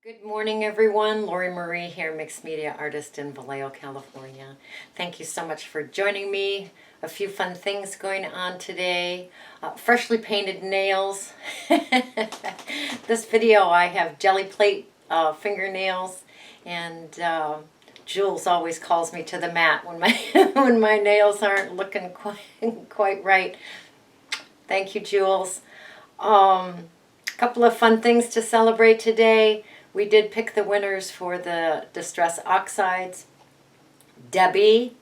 Good morning, everyone. Lori Marie here, mixed media artist in Vallejo, California. Thank you so much for joining me. A few fun things going on today. Freshly painted nails. This video I have jelly plate fingernails, and Jules always calls me to the mat when my when my nails aren't looking quite right. Thank you, Jules. Couple of fun things to celebrate today. We did pick the winners for the Distress Oxides. Debbie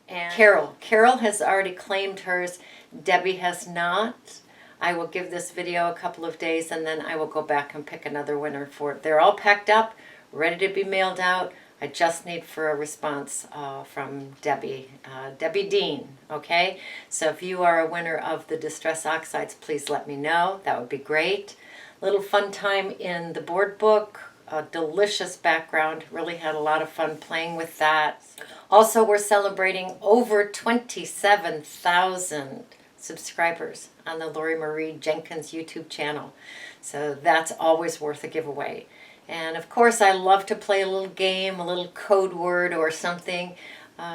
and Carol. Carol has already claimed hers. Debbie has not. I will give this video a couple of days and then I will go back and pick another winner for it. They're all packed up, ready to be mailed out. I just need for a response from Debbie, Debbie Dean, okay? So if you are a winner of the Distress Oxides, please let me know. That would be great. Little fun time in the board book. A delicious background. Really had a lot of fun playing with that. Also, we're celebrating over 27,000 subscribers on the Lori Marie Jenkins YouTube channel. So that's always worth a giveaway. And of course, I love to play a little game, a little code word or something.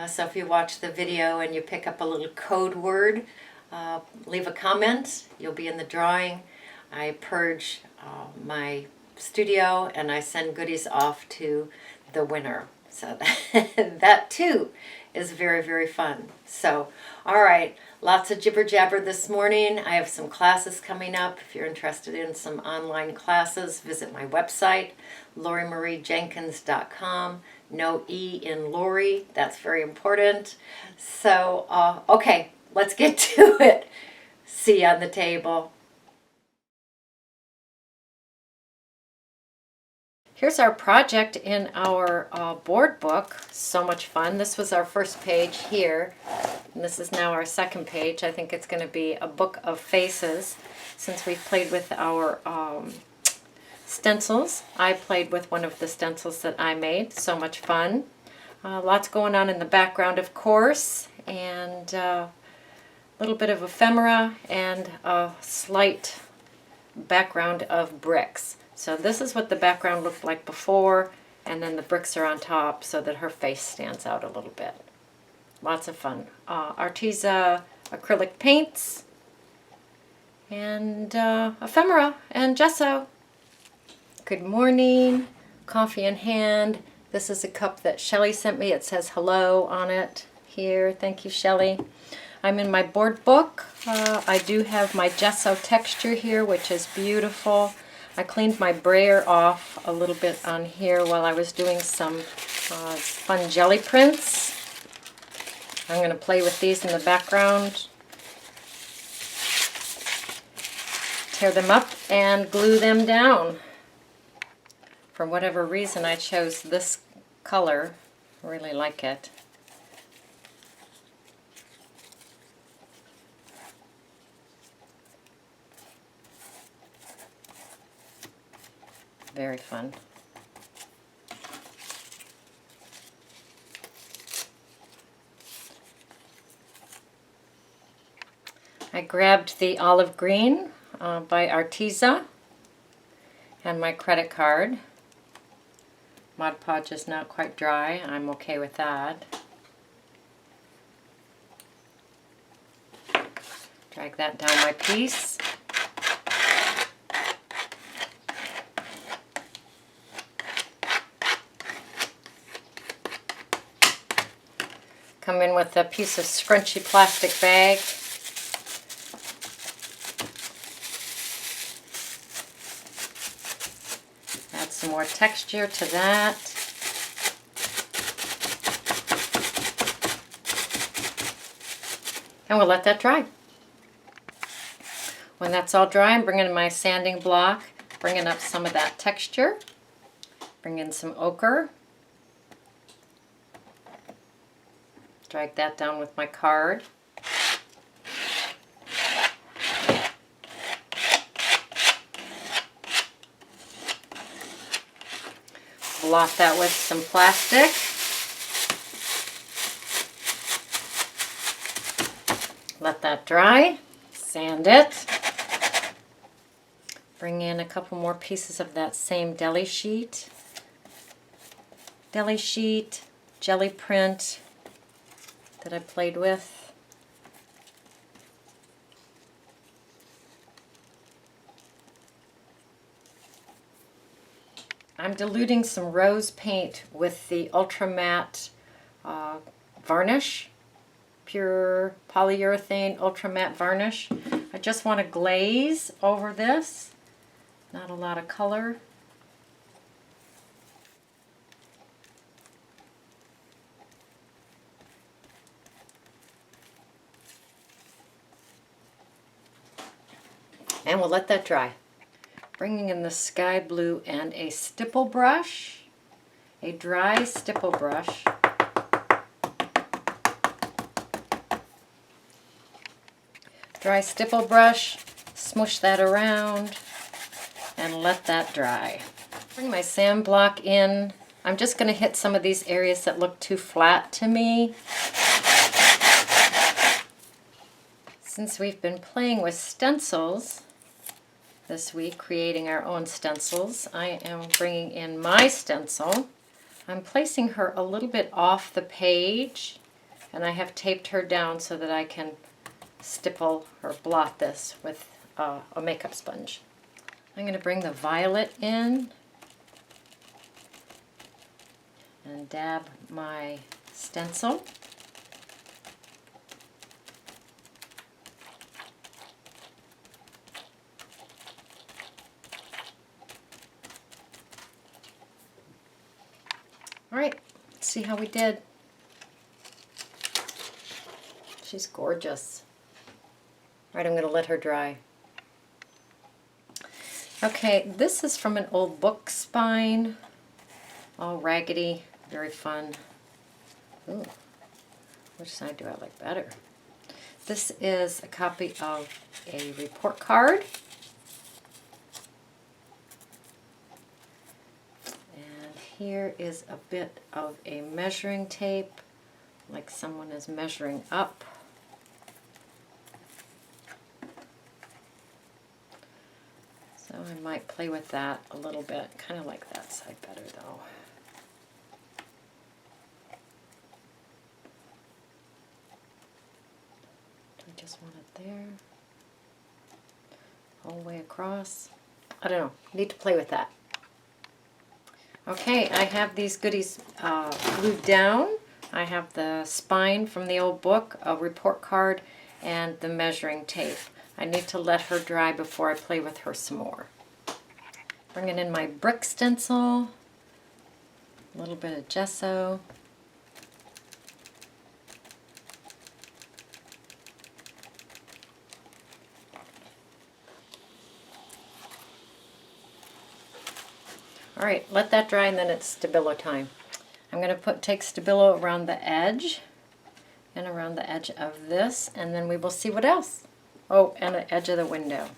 So if you watch the video and you pick up a little code word, leave a comment. You'll be in the drawing. I purge my studio and I send goodies off to the winner. So that too is very, very fun. So, all right, lots of jibber jabber this morning. I have some classes coming up. If you're interested in some online classes, visit my website, LoriMarieJenkins.com. No E in Lori. That's very important. So, okay, let's get to it. See you on the table. Here's our project in our board book. So much fun. This was our first page here, and this is now our second page. I think it's going to be a book of faces since we've played with our stencils. I played with one of the stencils that I made. So much fun. Lots going on in the background, of course, and a little bit of ephemera and a slight background of bricks. So this is what the background looked like before, and then the bricks are on top so that her face stands out a little bit. Lots of fun. Arteza acrylic paints, and ephemera and gesso. Good morning. Coffee in hand. This is a cup that Shelly sent me. It says hello on it here. Thank you, Shelly. I'm in my board book. I do have my gesso texture here, which is beautiful. I cleaned my brayer off a little bit on here while I was doing some fun jelly prints. I'm going to play with these in the background. Tear them up and glue them down. For whatever reason, I chose this color. I really like it. Very fun. I grabbed the olive green by Arteza and my credit card. Mod Podge is not quite dry. I'm okay with that. Drag that down my piece. Come in with a piece of scrunchy plastic bag. Add some more texture to that. And we'll let that dry. When that's all dry, I'm bringing in my sanding block, bringing up some of that texture, bring in some ochre. Drag that down with my card. Blot that with some plastic. Let that dry. Sand it. Bring in a couple more pieces of that same deli sheet. Deli sheet, jelly print that I played with. I'm diluting some rose paint with the Ultra Matte varnish, pure polyurethane Ultra Matte varnish. I just want to glaze over this, not a lot of color. And we'll let that dry. Bringing in the sky blue and a stipple brush, a dry stipple brush. Dry stipple brush, smush that around and let that dry. Bring my sand block in. I'm just going to hit some of these areas that look too flat to me. Since we've been playing with stencils this week, creating our own stencils, I am bringing in my stencil. I'm placing her a little bit off the page, and I have taped her down so that I can stipple or blot this with a makeup sponge. I'm going to bring the violet in and dab my stencil. All right, let's see how we did. She's gorgeous. All right, I'm going to let her dry. Okay, this is from an old book spine. All raggedy, very fun. Ooh, which side do I like better? This is a copy of a report card. Here is a bit of a measuring tape, like someone is measuring up. So I might play with that a little bit. Kind of like that side better though. Do I just want it there? All the way across? I don't know. Need to play with that. Okay, I have these goodies glued down. I have the spine from the old book, a report card, and the measuring tape. I need to let her dry before I play with her some more. Bringing in my brick stencil, a little bit of gesso. All right, let that dry and then it's Stabilo time. I'm going to take Stabilo around the edge and around the edge of this, and then we will see what else. Oh, and the edge of the window.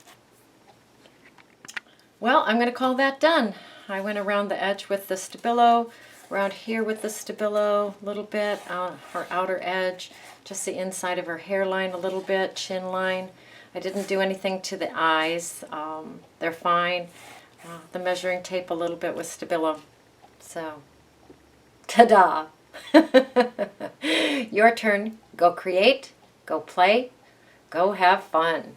Well, I'm going to call that done. I went around the edge with the Stabilo, around here with the Stabilo a little bit, on her outer edge, just the inside of her hairline a little bit, chin line. I didn't do anything to the eyes. They're fine. The measuring tape a little bit with Stabilo. So, ta-da! Your turn. Go create, go play, go have fun.